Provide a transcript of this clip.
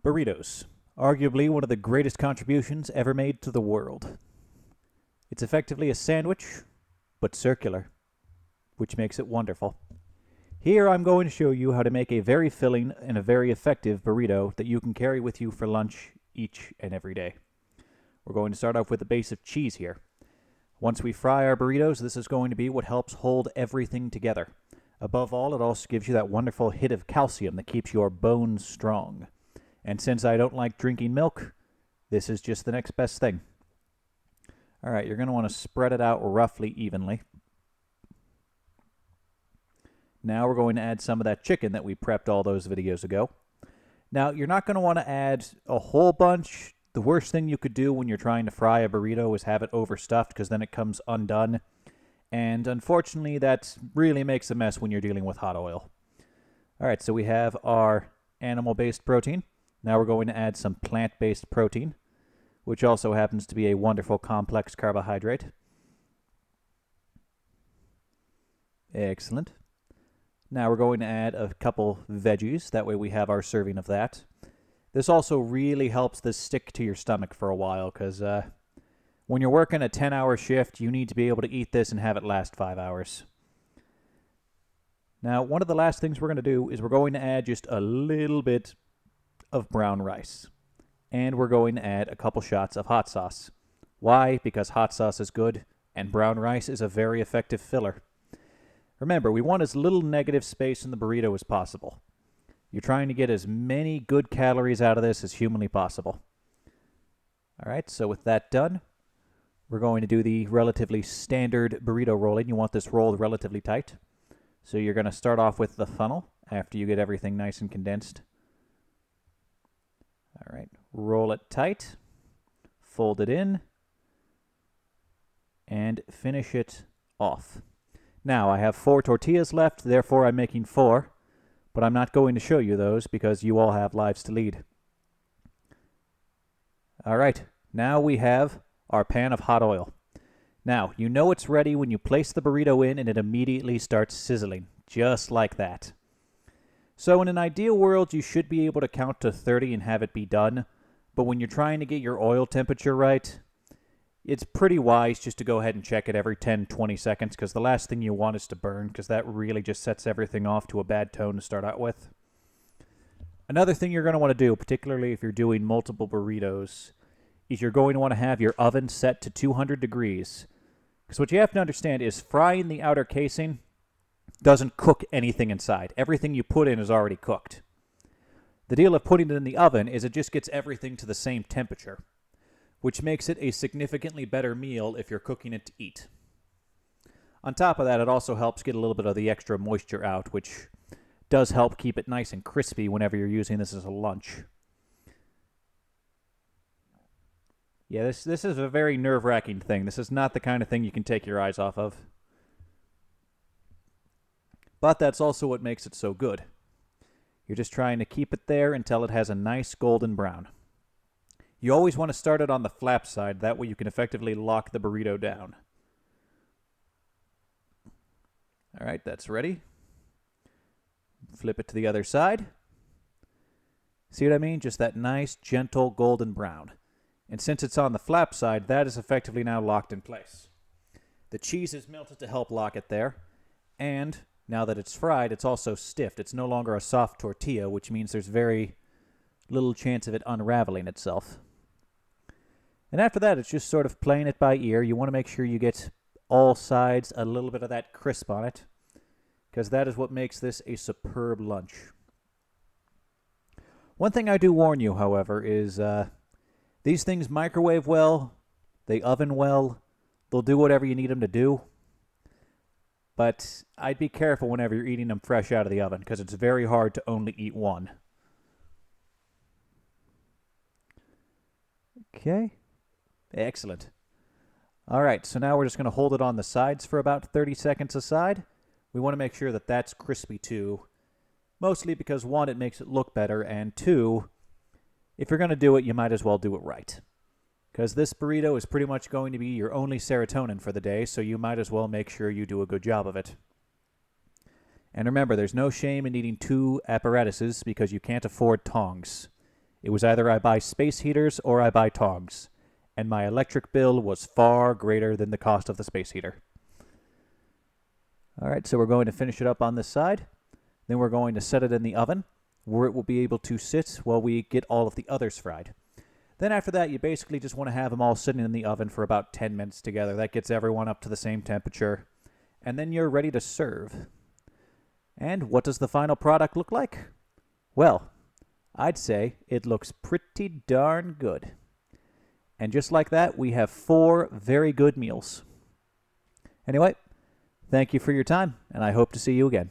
Burritos, arguably one of the greatest contributions ever made to the world. It's effectively a sandwich, but circular, which makes it wonderful. Here I'm going to show you how to make a very filling and a very effective burrito that you can carry with you for lunch each and every day. We're going to start off with a base of cheese here. Once we fry our burritos, this is going to be what helps hold everything together. Above all, it also gives you that wonderful hit of calcium that keeps your bones strong. And since I don't like drinking milk, this is just the next best thing. All right, you're going to want to spread it out roughly evenly. Now we're going to add some of that chicken that we prepped all those videos ago. Now, you're not going to want to add a whole bunch. The worst thing you could do when you're trying to fry a burrito is have it overstuffed, because then it comes undone. And unfortunately, that really makes a mess when you're dealing with hot oil. All right, so we have our animal-based protein. Now we're going to add some plant-based protein, which also happens to be a wonderful complex carbohydrate. Excellent. Now we're going to add a couple veggies. That way we have our serving of that. This also really helps this stick to your stomach for a while, because when you're working a 10-hour shift, you need to be able to eat this and have it last 5 hours. Now, one of the last things we're going to do is we're going to add just a little bit of brown rice. And we're going to add a couple shots of hot sauce. Why? Because hot sauce is good, and brown rice is a very effective filler. Remember, we want as little negative space in the burrito as possible. You're trying to get as many good calories out of this as humanly possible. All right, so with that done, we're going to do the relatively standard burrito rolling. You want this rolled relatively tight. So you're going to start off with the funnel after you get everything nice and condensed. All right, roll it tight, fold it in, and finish it off. Now, I have 4 tortillas left, therefore I'm making 4, but I'm not going to show you those because you all have lives to lead. All right, now we have our pan of hot oil. Now, you know it's ready when you place the burrito in and it immediately starts sizzling, just like that. So in an ideal world, you should be able to count to 30 and have it be done. But when you're trying to get your oil temperature right, it's pretty wise just to go ahead and check it every 10-20 seconds, because the last thing you want is to burn, because that really just sets everything off to a bad tone to start out with. Another thing you're going to want to do, particularly if you're doing multiple burritos, is you're going to want to have your oven set to 200 degrees. Because what you have to understand is frying the outer casing doesn't cook anything inside. Everything you put in is already cooked. The deal of putting it in the oven is it just gets everything to the same temperature, which makes it a significantly better meal if you're cooking it to eat. On top of that, it also helps get a little bit of the extra moisture out, which does help keep it nice and crispy whenever you're using this as a lunch. Yeah, this is a very nerve-wracking thing. This is not the kind of thing you can take your eyes off of. But that's also what makes it so good. You're just trying to keep it there until it has a nice golden brown. You always want to start it on the flap side. That way you can effectively lock the burrito down. All right, that's ready. Flip it to the other side. See what I mean? Just that nice, gentle golden brown. And since it's on the flap side, that is effectively now locked in place. The cheese is melted to help lock it there. And now that it's fried, it's also stiffed. It's no longer a soft tortilla, which means there's very little chance of it unraveling itself. And after that, it's just sort of playing it by ear. You want to make sure you get all sides a little bit of that crisp on it, because that is what makes this a superb lunch. One thing I do warn you, however, is these things microwave well, they oven well, they'll do whatever you need them to do. But I'd be careful whenever you're eating them fresh out of the oven, because it's very hard to only eat one. Okay. Excellent. All right, so now we're just going to hold it on the sides for about 30 seconds aside. We want to make sure that that's crispy too. Mostly because, 1, it makes it look better, and 2, if you're going to do it, you might as well do it right. Because this burrito is pretty much going to be your only serotonin for the day, so you might as well make sure you do a good job of it. And remember, there's no shame in eating 2 apparatuses because you can't afford tongs. It was either I buy space heaters or I buy tongs, and my electric bill was far greater than the cost of the space heater. All right, so we're going to finish it up on this side. Then we're going to set it in the oven where it will be able to sit while we get all of the others fried. Then after that, you basically just want to have them all sitting in the oven for about 10 minutes together. That gets everyone up to the same temperature. And then you're ready to serve. And what does the final product look like? Well, I'd say it looks pretty darn good. And just like that, we have 4 very good meals. Anyway, thank you for your time, and I hope to see you again.